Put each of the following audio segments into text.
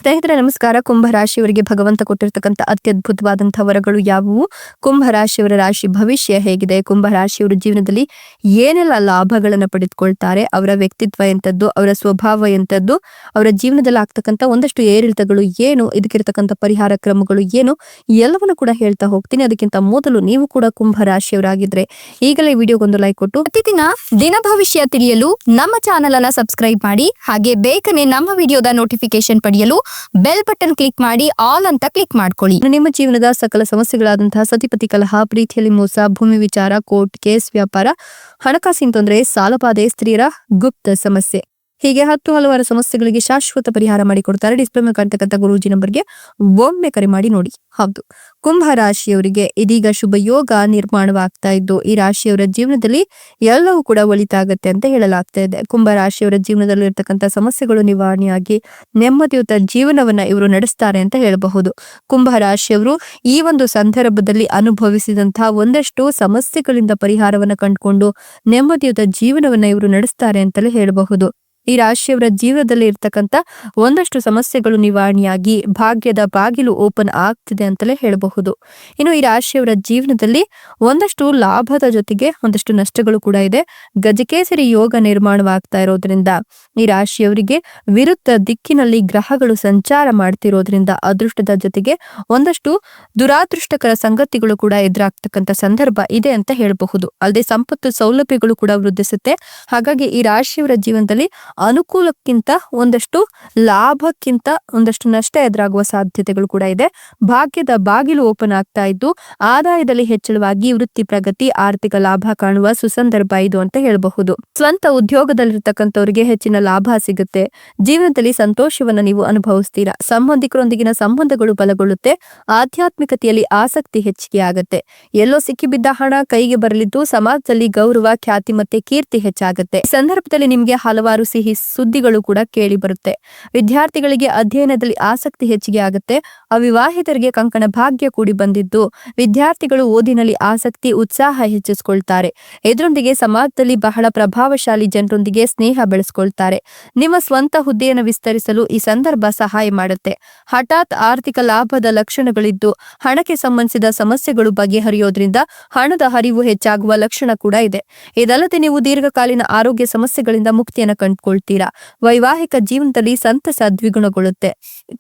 ಸ್ನೇಹಿತರೆ ನಮಸ್ಕಾರ. ಕುಂಭ ರಾಶಿಯವರಿಗೆ ಭಗವಂತ ಕೊಟ್ಟಿರ್ತಕ್ಕಂಥ ಅತ್ಯದ್ಭುತವಾದಂತಹ ವರಗಳು ಯಾವುವು? ಕುಂಭ ರಾಶಿಯವರ ರಾಶಿ ಭವಿಷ್ಯ ಹೇಗಿದೆ? ಕುಂಭ ರಾಶಿಯವರ ಜೀವನದಲ್ಲಿ ಏನೆಲ್ಲ ಲಾಭಗಳನ್ನ ಪಡೆದುಕೊಳ್ತಾರೆ? ಅವರ ವ್ಯಕ್ತಿತ್ವ ಎಂತದ್ದು, ಅವರ ಸ್ವಭಾವ ಎಂತದ್ದು, ಅವರ ಜೀವನದಲ್ಲಿ ಆಗ್ತಕ್ಕಂಥ ಒಂದಷ್ಟು ಏರಿಳಿತಗಳು ಏನು, ಇದಕ್ಕಿರ್ತಕ್ಕಂಥ ಪರಿಹಾರ ಕ್ರಮಗಳು ಏನು, ಎಲ್ಲವನ್ನು ಕೂಡ ಹೇಳ್ತಾ ಹೋಗ್ತೀನಿ. ಅದಕ್ಕಿಂತ ಮೊದಲು ನೀವು ಕೂಡ ಕುಂಭ ರಾಶಿಯವರಾಗಿದ್ರೆ ಈಗಲೇ ವಿಡಿಯೋಗೊಂದು ಲೈಕ್ ಕೊಟ್ಟು ಪ್ರತಿದಿನ ದಿನ ಭವಿಷ್ಯ ತಿಳಿಯಲು ನಮ್ಮ ಚಾನೆಲ್ ಅನ್ನ ಸಬ್ಸ್ಕ್ರೈಬ್ ಮಾಡಿ. ಹಾಗೆ ಬೇಗನೆ ನಮ್ಮ ವಿಡಿಯೋದ ನೋಟಿಫಿಕೇಶನ್ ಪಡೆಯಲು ಬೆಲ್ ಬಟನ್ ಕ್ಲಿಕ್ ಮಾಡಿ ಆಲ್ ಅಂತ ಕ್ಲಿಕ್ ಮಾಡ್ಕೊಳ್ಳಿ. ನಿಮ್ಮ ಜೀವನದ ಸಕಲ ಸಮಸ್ಯೆಗಳಾದಂತಹ ಸತಿಪತಿ ಕಲಹ, ಪ್ರೀತಿಯಲ್ಲಿ ಮೋಸ, ಭೂಮಿ ವಿಚಾರ, ಕೋರ್ಟ್ ಕೇಸ್, ವ್ಯಾಪಾರ, ಹಣಕಾಸಿನ ತೊಂದರೆ, ಸಾಲಬಾಧೆ, ಸ್ತ್ರೀಯರ ಗುಪ್ತ ಸಮಸ್ಯೆ, ಹೀಗೆ ಹಲವಾರು ಸಮಸ್ಯೆಗಳಿಗೆ ಶಾಶ್ವತ ಪರಿಹಾರ ಮಾಡಿಕೊಡ್ತಾರೆ. ಡಿಸ್ಪ್ಲೇ ಮೇಲೆ ಕಾಣ್ತಕ್ಕಂಥ ಗುರೂಜಿ ನಂಬರ್ಗೆ ಒಮ್ಮೆ ಕರೆ ಮಾಡಿ ನೋಡಿ. ಹೌದು, ಕುಂಭ ರಾಶಿಯವರಿಗೆ ಇದೀಗ ಶುಭ ಯೋಗ ನಿರ್ಮಾಣವಾಗ್ತಾ ಇದ್ದು ಈ ರಾಶಿಯವರ ಜೀವನದಲ್ಲಿ ಎಲ್ಲವೂ ಕೂಡ ಒಳಿತಾಗತ್ತೆ ಅಂತ ಹೇಳಲಾಗ್ತಾ ಇದೆ. ಕುಂಭ ರಾಶಿಯವರ ಜೀವನದಲ್ಲಿ ಇರ್ತಕ್ಕಂಥ ಸಮಸ್ಯೆಗಳು ನಿವಾರಣೆಯಾಗಿ ನೆಮ್ಮದಿಯುತ ಜೀವನವನ್ನ ಇವರು ನಡೆಸ್ತಾರೆ ಅಂತ ಹೇಳಬಹುದು. ಕುಂಭ ರಾಶಿಯವರು ಈ ಒಂದು ಸಂದರ್ಭದಲ್ಲಿ ಅನುಭವಿಸಿದಂತಹ ಒಂದಷ್ಟು ಸಮಸ್ಯೆಗಳಿಂದ ಪರಿಹಾರವನ್ನ ಕಂಡುಕೊಂಡು ನೆಮ್ಮದಿಯುತ ಜೀವನವನ್ನ ಇವರು ನಡೆಸ್ತಾರೆ ಅಂತಲೇ ಹೇಳಬಹುದು. ಈ ರಾಶಿಯವರ ಜೀವನದಲ್ಲಿ ಇರ್ತಕ್ಕಂಥ ಒಂದಷ್ಟು ಸಮಸ್ಯೆಗಳು ನಿವಾರಣೆಯಾಗಿ ಭಾಗ್ಯದ ಬಾಗಿಲು ಓಪನ್ ಆಗ್ತಿದೆ ಅಂತಲೇ ಹೇಳಬಹುದು. ಇನ್ನು ಈ ರಾಶಿಯವರ ಜೀವನದಲ್ಲಿ ಒಂದಷ್ಟು ಲಾಭದ ಜೊತೆಗೆ ಒಂದಷ್ಟು ನಷ್ಟಗಳು ಕೂಡ ಇದೆ. ಗಜಕೇಸರಿ ಯೋಗ ನಿರ್ಮಾಣವಾಗ್ತಾ ಇರೋದ್ರಿಂದ ಈ ರಾಶಿಯವರಿಗೆ ವಿರುದ್ಧ ದಿಕ್ಕಿನಲ್ಲಿ ಗ್ರಹಗಳು ಸಂಚಾರ ಮಾಡ್ತಿರೋದ್ರಿಂದ ಅದೃಷ್ಟದ ಜೊತೆಗೆ ಒಂದಷ್ಟು ದುರಾದೃಷ್ಟಕರ ಸಂಗತಿಗಳು ಕೂಡ ಎದುರಾಗ್ತಕ್ಕಂಥ ಸಂದರ್ಭ ಇದೆ ಅಂತ ಹೇಳಬಹುದು. ಅಲ್ಲದೆ ಸಂಪತ್ತು ಸೌಲಭ್ಯಗಳು ಕೂಡ ವೃದ್ಧಿಸುತ್ತೆ. ಹಾಗಾಗಿ ಈ ರಾಶಿಯವರ ಜೀವನದಲ್ಲಿ ಅನುಕೂಲಕ್ಕಿಂತ ಒಂದಷ್ಟು ಲಾಭಕ್ಕಿಂತ ಒಂದಷ್ಟು ನಷ್ಟ ಎದುರಾಗುವ ಸಾಧ್ಯತೆಗಳು ಕೂಡ ಇದೆ. ಭಾಗ್ಯದ ಬಾಗಿಲು ಓಪನ್ ಆಗ್ತಾ ಇದ್ದು ಆದಾಯದಲ್ಲಿ ಹೆಚ್ಚಳವಾಗಿ ವೃತ್ತಿ ಪ್ರಗತಿ, ಆರ್ಥಿಕ ಲಾಭ ಕಾಣುವ ಸುಸಂದರ್ಭ ಇದು ಅಂತ ಹೇಳಬಹುದು. ಸ್ವಂತ ಉದ್ಯೋಗದಲ್ಲಿರ್ತಕ್ಕಂಥವ್ರಿಗೆ ಹೆಚ್ಚಿನ ಲಾಭ ಸಿಗುತ್ತೆ. ಜೀವನದಲ್ಲಿ ಸಂತೋಷವನ್ನ ನೀವು ಅನುಭವಿಸ್ತೀರಾ. ಸಂಬಂಧಿಕರೊಂದಿಗಿನ ಸಂಬಂಧಗಳು ಬಲಗೊಳ್ಳುತ್ತೆ. ಆಧ್ಯಾತ್ಮಿಕತೆಯಲ್ಲಿ ಆಸಕ್ತಿ ಹೆಚ್ಚಿಗೆ ಆಗತ್ತೆ. ಎಲ್ಲೋ ಸಿಕ್ಕಿಬಿದ್ದ ಹಣ ಕೈಗೆ ಬರಲಿದ್ದು ಸಮಾಜದಲ್ಲಿ ಗೌರವ, ಖ್ಯಾತಿ ಮತ್ತೆ ಕೀರ್ತಿ ಹೆಚ್ಚಾಗುತ್ತೆ. ಈ ಸಂದರ್ಭದಲ್ಲಿ ನಿಮ್ಗೆ ಹಲವಾರು ಸಿಹಿ ಸುದ್ದಿಗಳು ಕೂಡ ಕೇಳಿ ಬರುತ್ತೆ. ವಿದ್ಯಾರ್ಥಿಗಳಿಗೆ ಅಧ್ಯಯನದಲ್ಲಿ ಆಸಕ್ತಿ ಹೆಚ್ಚಿಗೆ ಆಗುತ್ತೆ. ಅವಿವಾಹಿತರಿಗೆ ಕಂಕಣ ಭಾಗ್ಯ ಕೂಡಿ ಬಂದಿದ್ದು ವಿದ್ಯಾರ್ಥಿಗಳು ಓದಿನಲ್ಲಿ ಆಸಕ್ತಿ, ಉತ್ಸಾಹ ಹೆಚ್ಚಿಸಿಕೊಳ್ತಾರೆ. ಇದರೊಂದಿಗೆ ಸಮಾಜದಲ್ಲಿ ಬಹಳ ಪ್ರಭಾವಶಾಲಿ ಜನರೊಂದಿಗೆ ಸ್ನೇಹ ಬೆಳೆಸ್ಕೊಳ್ತಾರೆ. ನಿಮ್ಮ ಸ್ವಂತ ಹುದ್ದೆಯನ್ನು ವಿಸ್ತರಿಸಲು ಈ ಸಂದರ್ಭ ಸಹಾಯ ಮಾಡುತ್ತೆ. ಹಠಾತ್ ಆರ್ಥಿಕ ಲಾಭದ ಲಕ್ಷಣಗಳಿದ್ದು ಹಣಕ್ಕೆ ಸಂಬಂಧಿಸಿದ ಸಮಸ್ಯೆಗಳು ಬಗೆಹರಿಯೋದ್ರಿಂದ ಹಣದ ಹರಿವು ಹೆಚ್ಚಾಗುವ ಲಕ್ಷಣ ಕೂಡ ಇದೆ. ಇದಲ್ಲದೆ ನೀವು ದೀರ್ಘಕಾಲೀನ ಆರೋಗ್ಯ ಸಮಸ್ಯೆಗಳಿಂದ ಮುಕ್ತಿಯನ್ನು ಕಂಡುಕೊಳ್ತೀರಾ. ವೈವಾಹಿಕ ಜೀವನದಲ್ಲಿ ಸಂತಸ ದ್ವಿಗುಣಗೊಳ್ಳುತ್ತೆ.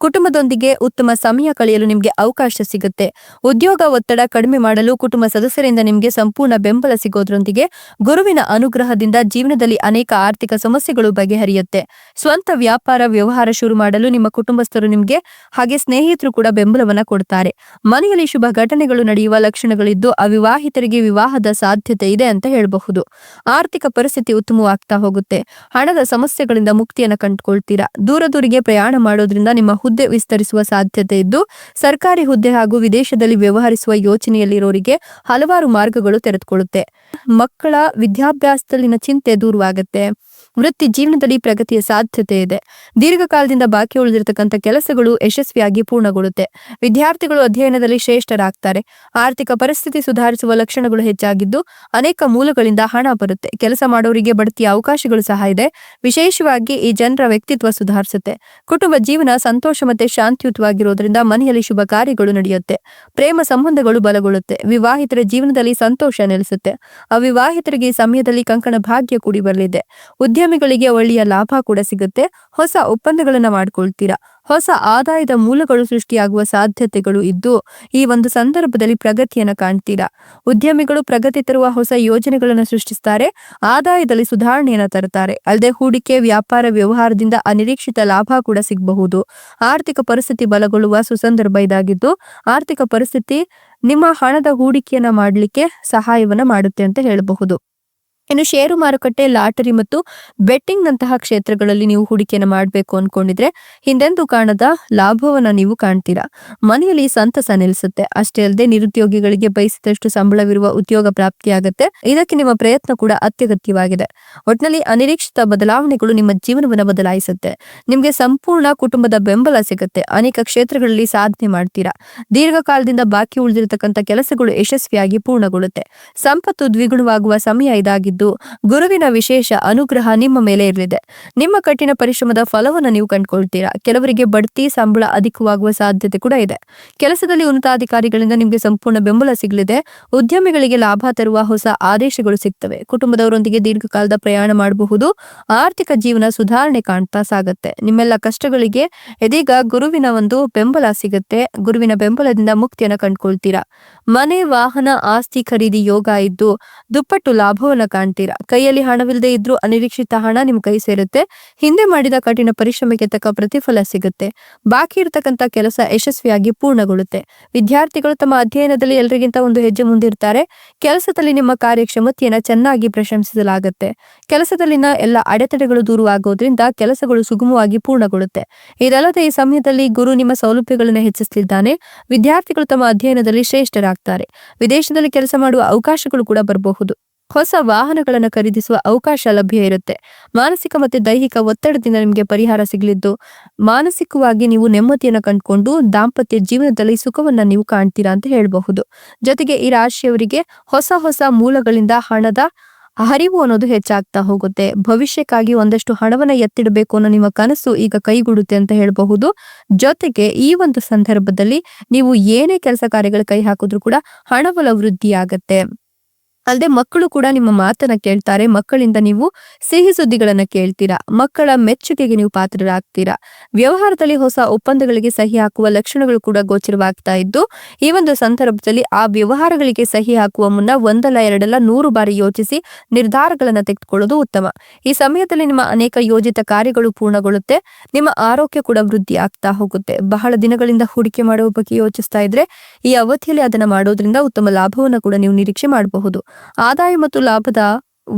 ಕುಟುಂಬದೊಂದಿಗೆ ಉತ್ತಮ ಸಮಯ ಕಳೆಯಲು ನಿಮ್ಗೆ ಅವಕಾಶ ಸಿಗುತ್ತೆ. ಉದ್ಯೋಗ ಒತ್ತಡ ಕಡಿಮೆ ಮಾಡಲು ಕುಟುಂಬ ಸದಸ್ಯರಿಂದ ನಿಮ್ಗೆ ಸಂಪೂರ್ಣ ಬೆಂಬಲ ಸಿಗೋದ್ರೊಂದಿಗೆ ಗುರುವಿನ ಅನುಗ್ರಹದಿಂದ ಜೀವನದಲ್ಲಿ ಅನೇಕ ಆರ್ಥಿಕ ಸಮಸ್ಯೆಗಳು ಬಗೆಹರಿಯುತ್ತೆ. ಸ್ವಂತ ವ್ಯಾಪಾರ ವ್ಯವಹಾರ ಶುರು ಮಾಡಲು ನಿಮ್ಮ ಕುಟುಂಬಸ್ಥರು ನಿಮ್ಗೆ ಹಾಗೆ ಸ್ನೇಹಿತರು ಕೂಡ ಬೆಂಬಲವನ್ನ ಕೊಡ್ತಾರೆ. ಮನೆಯಲ್ಲಿ ಶುಭ ಘಟನೆಗಳು ನಡೆಯುವ ಲಕ್ಷಣಗಳಿದ್ದು ಅವಿವಾಹಿತರಿಗೆ ವಿವಾಹದ ಸಾಧ್ಯತೆ ಇದೆ ಅಂತ ಹೇಳಬಹುದು. ಆರ್ಥಿಕ ಪರಿಸ್ಥಿತಿ ಉತ್ತಮವಾಗ್ತಾ ಹೋಗುತ್ತೆ. ಹಣದ ಸಮಸ್ಯೆಗಳಿಂದ ಮುಕ್ತಿಯನ್ನು ಕಂಡುಕೊಳ್ತೀರಾ. ದೂರದೂರಿಗೆ ಪ್ರಯಾಣ ಮಾಡೋದ್ರಿಂದ ನಿಮ್ಮ ಹುದ್ದೆ ವಿಸ್ತರಿಸುವ ಸಾಧ್ಯತೆ ಇದ್ದು ಸರ್ಕಾರಿ ಹುದ್ದೆ ಹಾಗೂ ವಿದೇಶದಲ್ಲಿ ವ್ಯವಹರಿಸುವ ಯೋಚನೆಯಲ್ಲಿರೋರಿಗೆ ಹಲವಾರು ಮಾರ್ಗಗಳು ತೆರೆದುಕೊಳ್ಳುತ್ತೆ. ಮಕ್ಕಳ ವಿದ್ಯಾಭ್ಯಾಸದಲ್ಲಿನ ಚಿಂತೆ ದೂರವಾಗುತ್ತೆ. ವೃತ್ತಿ ಜೀವನದಲ್ಲಿ ಪ್ರಗತಿಯ ಸಾಧ್ಯತೆ ಇದೆ. ದೀರ್ಘಕಾಲದಿಂದ ಬಾಕಿ ಉಳಿದಿರತಕ್ಕಂಥ ಕೆಲಸಗಳು ಯಶಸ್ವಿಯಾಗಿ ಪೂರ್ಣಗೊಳ್ಳುತ್ತೆ. ವಿದ್ಯಾರ್ಥಿಗಳು ಅಧ್ಯಯನದಲ್ಲಿ ಶ್ರೇಷ್ಠರಾಗ್ತಾರೆ. ಆರ್ಥಿಕ ಪರಿಸ್ಥಿತಿ ಸುಧಾರಿಸುವ ಲಕ್ಷಣಗಳು ಹೆಚ್ಚಾಗಿದ್ದು ಅನೇಕ ಮೂಲಗಳಿಂದ ಹಣ ಬರುತ್ತೆ. ಕೆಲಸ ಮಾಡೋರಿಗೆ ಬಡ್ತಿಯ ಅವಕಾಶಗಳು ಸಹ ಇದೆ. ವಿಶೇಷವಾಗಿ ಈ ಜನರ ವ್ಯಕ್ತಿತ್ವ ಸುಧಾರಿಸುತ್ತೆ. ಕುಟುಂಬ ಜೀವನ ಸಂತೋಷ ಮತ್ತೆ ಶಾಂತಿಯುತವಾಗಿರೋದ್ರಿಂದ ಮನೆಯಲ್ಲಿ ಶುಭ ಕಾರ್ಯಗಳು ನಡೆಯುತ್ತೆ. ಪ್ರೇಮ ಸಂಬಂಧಗಳು ಬಲಗೊಳ್ಳುತ್ತೆ. ವಿವಾಹಿತರ ಜೀವನದಲ್ಲಿ ಸಂತೋಷ ನೆಲೆಸುತ್ತೆ. ಅವಿವಾಹಿತರಿಗೆ ಈ ಸಮಯದಲ್ಲಿ ಕಂಕಣ ಭಾಗ್ಯ ಕೂಡಿ ಬರಲಿದೆ. ಉದ್ಯಮಿಗಳಿಗೆ ಒಳ್ಳೆಯ ಲಾಭ ಕೂಡ ಸಿಗುತ್ತೆ. ಹೊಸ ಒಪ್ಪಂದಗಳನ್ನ ಮಾಡ್ಕೊಳ್ತೀರಾ. ಹೊಸ ಆದಾಯದ ಮೂಲಗಳು ಸೃಷ್ಟಿಯಾಗುವ ಸಾಧ್ಯತೆಗಳು ಇದ್ದು ಈ ಒಂದು ಸಂದರ್ಭದಲ್ಲಿ ಪ್ರಗತಿಯನ್ನ ಕಾಣ್ತೀರಾ. ಉದ್ಯಮಿಗಳು ಪ್ರಗತಿ ತರುವ ಹೊಸ ಯೋಜನೆಗಳನ್ನು ಸೃಷ್ಟಿಸ್ತಾರೆ. ಆದಾಯದಲ್ಲಿ ಸುಧಾರಣೆಯನ್ನ ತರುತ್ತಾರೆ. ಅಲ್ಲದೆ ಹೂಡಿಕೆ, ವ್ಯಾಪಾರ, ವ್ಯವಹಾರದಿಂದ ಅನಿರೀಕ್ಷಿತ ಲಾಭ ಕೂಡ ಸಿಗಬಹುದು. ಆರ್ಥಿಕ ಪರಿಸ್ಥಿತಿ ಬಲಗೊಳ್ಳುವ ಸುಸಂದರ್ಭ ಇದಾಗಿದ್ದು ಆರ್ಥಿಕ ಪರಿಸ್ಥಿತಿ ನಿಮ್ಮ ಹಣದ ಹೂಡಿಕೆಯನ್ನ ಮಾಡಲಿಕ್ಕೆ ಸಹಾಯವನ್ನ ಮಾಡುತ್ತೆ ಅಂತ ಹೇಳಬಹುದು. ಇನ್ನು ಷೇರು ಮಾರುಕಟ್ಟೆ, ಲಾಟರಿ ಮತ್ತು ಬೆಟ್ಟಿಂಗ್ ನಂತಹ ಕ್ಷೇತ್ರಗಳಲ್ಲಿ ನೀವು ಹೂಡಿಕೆಯನ್ನು ಮಾಡಬೇಕು ಅನ್ಕೊಂಡಿದ್ರೆ ಹಿಂದೆಂದೂ ಕಾಣದ ಲಾಭವನ್ನ ನೀವು ಕಾಣ್ತೀರಾ. ಮನೆಯಲ್ಲಿ ಸಂತಸ ನೆಲೆಸುತ್ತೆ. ಅಷ್ಟೇ ಅಲ್ಲದೆ ನಿರುದ್ಯೋಗಿಗಳಿಗೆ ಬಯಸಿದಷ್ಟು ಸಂಬಳವಿರುವ ಉದ್ಯೋಗ ಪ್ರಾಪ್ತಿಯಾಗುತ್ತೆ. ಇದಕ್ಕೆ ನಿಮ್ಮ ಪ್ರಯತ್ನ ಕೂಡ ಅತ್ಯಗತ್ಯವಾಗಿದೆ. ಒಟ್ಟಿನಲ್ಲಿ ಅನಿರೀಕ್ಷಿತ ಬದಲಾವಣೆಗಳು ನಿಮ್ಮ ಜೀವನವನ್ನು ಬದಲಾಯಿಸುತ್ತೆ. ನಿಮ್ಗೆ ಸಂಪೂರ್ಣ ಕುಟುಂಬದ ಬೆಂಬಲ ಸಿಗುತ್ತೆ. ಅನೇಕ ಕ್ಷೇತ್ರಗಳಲ್ಲಿ ಸಾಧನೆ ಮಾಡ್ತೀರಾ. ದೀರ್ಘಕಾಲದಿಂದ ಬಾಕಿ ಉಳಿದಿರತಕ್ಕಂಥ ಕೆಲಸಗಳು ಯಶಸ್ವಿಯಾಗಿ ಪೂರ್ಣಗೊಳ್ಳುತ್ತೆ. ಸಂಪತ್ತು ದ್ವಿಗುಣವಾಗುವ ಸಮಯ ಇದಾಗಿದ್ದು ಆಗಿದ್ದು ಗುರುವಿನ ವಿಶೇಷ ಅನುಗ್ರಹ ನಿಮ್ಮ ಮೇಲೆ ಇರಲಿದೆ. ನಿಮ್ಮ ಕಠಿಣ ಪರಿಶ್ರಮದ ಫಲವನ್ನು ನೀವು ಕಂಡುಕೊಳ್ತೀರಾ. ಕೆಲವರಿಗೆ ಬಡ್ತಿ ಸಂಬಳ ಅಧಿಕವಾಗುವ ಸಾಧ್ಯತೆ ಕೂಡ ಇದೆ. ಕೆಲಸದಲ್ಲಿ ಉನ್ನತಾಧಿಕಾರಿಗಳಿಂದ ನಿಮಗೆ ಸಂಪೂರ್ಣ ಬೆಂಬಲ ಸಿಗಲಿದೆ. ಉದ್ಯಮಿಗಳಿಗೆ ಲಾಭ ತರುವ ಹೊಸ ಆದೇಶಗಳು ಸಿಗ್ತವೆ. ಕುಟುಂಬದವರೊಂದಿಗೆ ದೀರ್ಘಕಾಲದ ಪ್ರಯಾಣ ಮಾಡಬಹುದು. ಆರ್ಥಿಕ ಜೀವನ ಸುಧಾರಣೆ ಕಾಣ್ತಾ ಸಾಗುತ್ತೆ. ನಿಮ್ಮೆಲ್ಲ ಕಷ್ಟಗಳಿಗೆ ಇದೀಗ ಗುರುವಿನ ಒಂದು ಬೆಂಬಲ ಸಿಗುತ್ತೆ. ಗುರುವಿನ ಬೆಂಬಲದಿಂದ ಮುಕ್ತಿಯನ್ನ ಕಂಡುಕೊಳ್ತೀರಾ. ಮನೆ, ವಾಹನ, ಆಸ್ತಿ ಖರೀದಿ ಯೋಗ ಇದ್ದು ದುಪ್ಪಟ್ಟು ಲಾಭವನ್ನ ಕಾಣ್ತೀರಾ. ಕೈಯಲ್ಲಿ ಹಣವಿಲ್ಲದೆ ಇದ್ರೂ ಅನಿರೀಕ್ಷಿತ ಹಣ ನಿಮ್ ಕೈ ಸೇರುತ್ತೆ. ಹಿಂದೆ ಮಾಡಿದ ಕಠಿಣ ಪರಿಶ್ರಮಕ್ಕೆ ತಕ್ಕ ಪ್ರತಿಫಲ ಸಿಗುತ್ತೆ. ಬಾಕಿ ಇರತಕ್ಕಂತ ಕೆಲಸ ಯಶಸ್ವಿಯಾಗಿ ಪೂರ್ಣಗೊಳ್ಳುತ್ತೆ. ವಿದ್ಯಾರ್ಥಿಗಳು ತಮ್ಮ ಅಧ್ಯಯನದಲ್ಲಿ ಎಲ್ಲರಿಗಿಂತ ಒಂದು ಹೆಜ್ಜೆ ಮುಂದಿರ್ತಾರೆ. ಕೆಲಸದಲ್ಲಿ ನಿಮ್ಮ ಕಾರ್ಯಕ್ಷಮತೆಯನ್ನ ಚೆನ್ನಾಗಿ ಪ್ರಶಂಸಿಸಲಾಗುತ್ತೆ. ಕೆಲಸದಲ್ಲಿನ ಎಲ್ಲ ಅಡೆತಡೆಗಳು ದೂರವಾಗೋದ್ರಿಂದ ಕೆಲಸಗಳು ಸುಗಮವಾಗಿ ಪೂರ್ಣಗೊಳ್ಳುತ್ತೆ. ಇದಲ್ಲದೆ ಈ ಸಮಯದಲ್ಲಿ ಗುರು ನಿಮ್ಮ ಸೌಲಭ್ಯಗಳನ್ನು ಹೆಚ್ಚಿಸಲಿದ್ದಾನೆ. ವಿದ್ಯಾರ್ಥಿಗಳು ತಮ್ಮ ಅಧ್ಯಯನದಲ್ಲಿ ಶ್ರೇಷ್ಠರಾಗ್ತಾರೆ. ವಿದೇಶದಲ್ಲಿ ಕೆಲಸ ಮಾಡುವ ಅವಕಾಶಗಳು ಕೂಡ ಬರಬಹುದು. ಹೊಸ ವಾಹನಗಳನ್ನು ಖರೀದಿಸುವ ಅವಕಾಶ ಲಭ್ಯ ಇರುತ್ತೆ. ಮಾನಸಿಕ ಮತ್ತು ದೈಹಿಕ ಒತ್ತಡದಿಂದ ನಿಮಗೆ ಪರಿಹಾರ ಸಿಗಲಿದ್ದು ಮಾನಸಿಕವಾಗಿ ನೀವು ನೆಮ್ಮದಿಯನ್ನು ಕಂಡುಕೊಂಡು ದಾಂಪತ್ಯ ಜೀವನದಲ್ಲಿ ಸುಖವನ್ನ ನೀವು ಕಾಣ್ತೀರಾ ಅಂತ ಹೇಳಬಹುದು. ಜೊತೆಗೆ ಈ ರಾಶಿಯವರಿಗೆ ಹೊಸ ಹೊಸ ಮೂಲಗಳಿಂದ ಹಣದ ಹರಿವು ಅನ್ನೋದು ಹೆಚ್ಚಾಗ್ತಾ ಹೋಗುತ್ತೆ. ಭವಿಷ್ಯಕ್ಕಾಗಿ ಒಂದಷ್ಟು ಹಣವನ್ನ ಎತ್ತಿಡಬೇಕು ಅನ್ನೋ ನಿಮ್ಮ ಕನಸು ಈಗ ಕೈಗೂಡುತ್ತೆ ಅಂತ ಹೇಳಬಹುದು. ಜೊತೆಗೆ ಈ ಒಂದು ಸಂದರ್ಭದಲ್ಲಿ ನೀವು ಏನೇ ಕೆಲಸ ಕಾರ್ಯಗಳ ಕೈ ಹಾಕಿದ್ರು ಕೂಡ ಹಣಬಲ ವೃದ್ಧಿ ಆಗತ್ತೆ. ಅಲ್ಲದೆ ಮಕ್ಕಳು ಕೂಡ ನಿಮ್ಮ ಮಾತನ್ನ ಕೇಳ್ತಾರೆ. ಮಕ್ಕಳಿಂದ ನೀವು ಸಿಹಿ ಸುದ್ದಿಗಳನ್ನ ಕೇಳ್ತೀರಾ. ಮಕ್ಕಳ ಮೆಚ್ಚುಗೆಗೆ ನೀವು ಪಾತ್ರರಾಗ್ತೀರಾ. ವ್ಯವಹಾರದಲ್ಲಿ ಹೊಸ ಒಪ್ಪಂದಗಳಿಗೆ ಸಹಿ ಹಾಕುವ ಲಕ್ಷಣಗಳು ಕೂಡ ಗೋಚರವಾಗ್ತಾ ಇದ್ದು ಈ ಒಂದು ಸಂದರ್ಭದಲ್ಲಿ ಆ ವ್ಯವಹಾರಗಳಿಗೆ ಸಹಿ ಹಾಕುವ ಮುನ್ನ ಒಂದಲ್ಲ ಎರಡಲ್ಲ 100 ಬಾರಿ ಯೋಚಿಸಿ ನಿರ್ಧಾರಗಳನ್ನ ತೆಗೆದುಕೊಳ್ಳೋದು ಉತ್ತಮ. ಈ ಸಮಯದಲ್ಲಿ ನಿಮ್ಮ ಅನೇಕ ಯೋಜಿತ ಕಾರ್ಯಗಳು ಪೂರ್ಣಗೊಳ್ಳುತ್ತೆ. ನಿಮ್ಮ ಆರೋಗ್ಯ ಕೂಡ ವೃದ್ಧಿ ಆಗ್ತಾ ಹೋಗುತ್ತೆ. ಬಹಳ ದಿನಗಳಿಂದ ಹೂಡಿಕೆ ಮಾಡುವ ಬಗ್ಗೆ ಯೋಚಿಸ್ತಾ ಇದ್ರೆ ಈ ಅವಧಿಯಲ್ಲಿ ಅದನ್ನ ಮಾಡೋದ್ರಿಂದ ಉತ್ತಮ ಲಾಭವನ್ನ ಕೂಡ ನೀವು ನಿರೀಕ್ಷೆ ಮಾಡಬಹುದು. ಆದಾಯ ಮತ್ತು ಲಾಭದ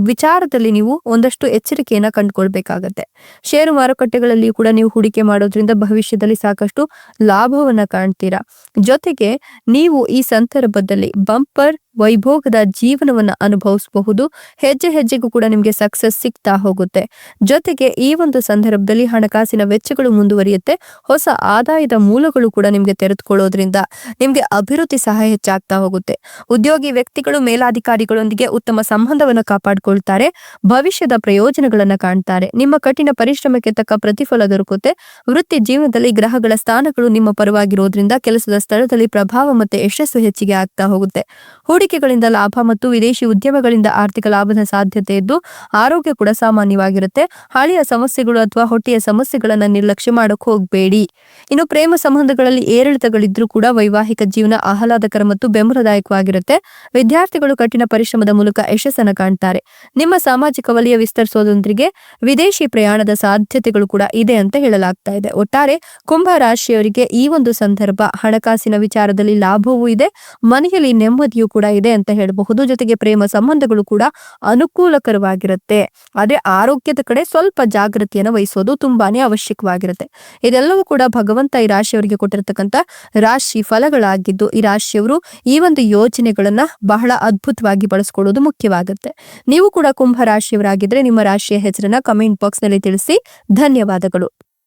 ವಿಚಾರದಲ್ಲಿ ನೀವು ಒಂದಷ್ಟು ಎಚ್ಚರಿಕೆಯನ್ನ ಕಂಡುಕೊಳ್ಬೇಕಾಗತ್ತೆ. ಷೇರು ಮಾರುಕಟ್ಟೆಗಳಲ್ಲಿ ಕೂಡ ನೀವು ಹೂಡಿಕೆ ಮಾಡೋದ್ರಿಂದ ಭವಿಷ್ಯದಲ್ಲಿ ಸಾಕಷ್ಟು ಲಾಭವನ್ನ ಕಾಣ್ತೀರಾ. ಜೊತೆಗೆ ನೀವು ಈ ಸಂದರ್ಭದಲ್ಲಿ ಬಂಪರ್ ವೈಭೋಗದ ಜೀವನವನ್ನ ಅನುಭವಿಸಬಹುದು. ಹೆಜ್ಜೆ ಹೆಜ್ಜೆಗೂ ಕೂಡ ನಿಮ್ಗೆ ಸಕ್ಸಸ್ ಸಿಗ್ತಾ ಹೋಗುತ್ತೆ. ಜೊತೆಗೆ ಈ ಒಂದು ಸಂದರ್ಭದಲ್ಲಿ ಹಣಕಾಸಿನ ವೆಚ್ಚಗಳು ಮುಂದುವರಿಯುತ್ತೆ. ಹೊಸ ಆದಾಯದ ಮೂಲಗಳು ಕೂಡ ನಿಮ್ಗೆ ತೆರೆದುಕೊಳ್ಳೋದ್ರಿಂದ ನಿಮ್ಗೆ ಅಭಿವೃದ್ಧಿ ಸಹ ಹೆಚ್ಚಾಗ್ತಾ ಹೋಗುತ್ತೆ. ಉದ್ಯೋಗಿ ವ್ಯಕ್ತಿಗಳು ಮೇಲಾಧಿಕಾರಿಗಳೊಂದಿಗೆ ಉತ್ತಮ ಸಂಬಂಧವನ್ನ ಕಾಪಾಡಿಕೊಳ್ತಾರೆ. ಭವಿಷ್ಯದ ಪ್ರಯೋಜನಗಳನ್ನ ಕಾಣ್ತಾರೆ. ನಿಮ್ಮ ಕಠಿಣ ಪರಿಶ್ರಮಕ್ಕೆ ತಕ್ಕ ಪ್ರತಿಫಲ ದೊರಕುತ್ತೆ. ವೃತ್ತಿ ಜೀವನದಲ್ಲಿ ಗ್ರಹಗಳ ಸ್ಥಾನಗಳು ನಿಮ್ಮ ಪರವಾಗಿರೋದ್ರಿಂದ ಕೆಲಸದ ಸ್ಥಳದಲ್ಲಿ ಪ್ರಭಾವ ಮತ್ತೆ ಯಶಸ್ಸು ಹೆಚ್ಚಿಗೆ ಆಗ್ತಾ ಹೋಗುತ್ತೆ. ಹೂಡಿಕೆಗಳಿಂದ ಲಾಭ ಮತ್ತು ವಿದೇಶಿ ಉದ್ಯಮಗಳಿಂದ ಆರ್ಥಿಕ ಲಾಭದ ಸಾಧ್ಯತೆ ಇದ್ದು ಆರೋಗ್ಯ ಕೂಡ ಸಾಮಾನ್ಯವಾಗಿರುತ್ತೆ. ಹಳೆಯ ಸಮಸ್ಯೆಗಳು ಅಥವಾ ಹೊಟ್ಟೆಯ ಸಮಸ್ಯೆಗಳನ್ನ ನಿರ್ಲಕ್ಷ್ಯ ಮಾಡಕ್ ಹೋಗ್ಬೇಡಿ. ಇನ್ನು ಪ್ರೇಮ ಸಂಬಂಧಗಳಲ್ಲಿ ಏರಿಳಿತಗಳಿದ್ರೂ ಕೂಡ ವೈವಾಹಿಕ ಜೀವನ ಆಹ್ಲಾದಕರ ಮತ್ತು ಬೆಂಬಲದಾಯಕವಾಗಿರುತ್ತೆ. ವಿದ್ಯಾರ್ಥಿಗಳು ಕಠಿಣ ಪರಿಶ್ರಮದ ಮೂಲಕ ಯಶಸ್ಸನ್ನು ಕಾಣ್ತಾರೆ. ನಿಮ್ಮ ಸಾಮಾಜಿಕ ವಲಯ ವಿಸ್ತರಿಸೋದೊಂದಿಗೆ ವಿದೇಶಿ ಪ್ರಯಾಣದ ಸಾಧ್ಯತೆಗಳು ಕೂಡ ಇದೆ ಅಂತ ಹೇಳಲಾಗ್ತಾ ಇದೆ. ಒಟ್ಟಾರೆ ಕುಂಭ ರಾಶಿಯವರಿಗೆ ಈ ಒಂದು ಸಂದರ್ಭ ಹಣಕಾಸಿನ ವಿಚಾರದಲ್ಲಿ ಲಾಭವೂ ಇದೆ, ಮನೆಯಲ್ಲಿ ನೆಮ್ಮದಿಯೂ ಕೂಡ ಇದೆ ಅಂತ ಹೇಳಬಹುದು. ಜೊತೆಗೆ ಪ್ರೇಮ ಸಂಬಂಧಗಳು ಕೂಡ ಅನುಕೂಲಕರವಾಗಿರುತ್ತೆ. ಆದ್ರೆ ಆರೋಗ್ಯದ ಕಡೆ ಸ್ವಲ್ಪ ಜಾಗೃತಿಯನ್ನು ವಹಿಸೋದು ತುಂಬಾನೇ ಅವಶ್ಯಕವಾಗಿರುತ್ತೆ. ಇದೆಲ್ಲವೂ ಕೂಡ ಭಗವಂತ ಈ ರಾಶಿಯವರಿಗೆ ಕೊಟ್ಟಿರತಕ್ಕಂತ ರಾಶಿ ಫಲಗಳಾಗಿದ್ದು ಈ ರಾಶಿಯವರು ಈ ಒಂದು ಯೋಜನೆಗಳನ್ನ ಬಹಳ ಅದ್ಭುತವಾಗಿ ಬಳಸ್ಕೊಳ್ಳೋದು ಮುಖ್ಯವಾಗುತ್ತೆ. ನೀವು ಕೂಡ ಕುಂಭ ರಾಶಿಯವರಾಗಿದ್ರೆ ನಿಮ್ಮ ರಾಶಿಯ ಹೆಸರನ್ನ ಕಮೆಂಟ್ ಬಾಕ್ಸ್ ನಲ್ಲಿ ತಿಳಿಸಿ. ಧನ್ಯವಾದಗಳು.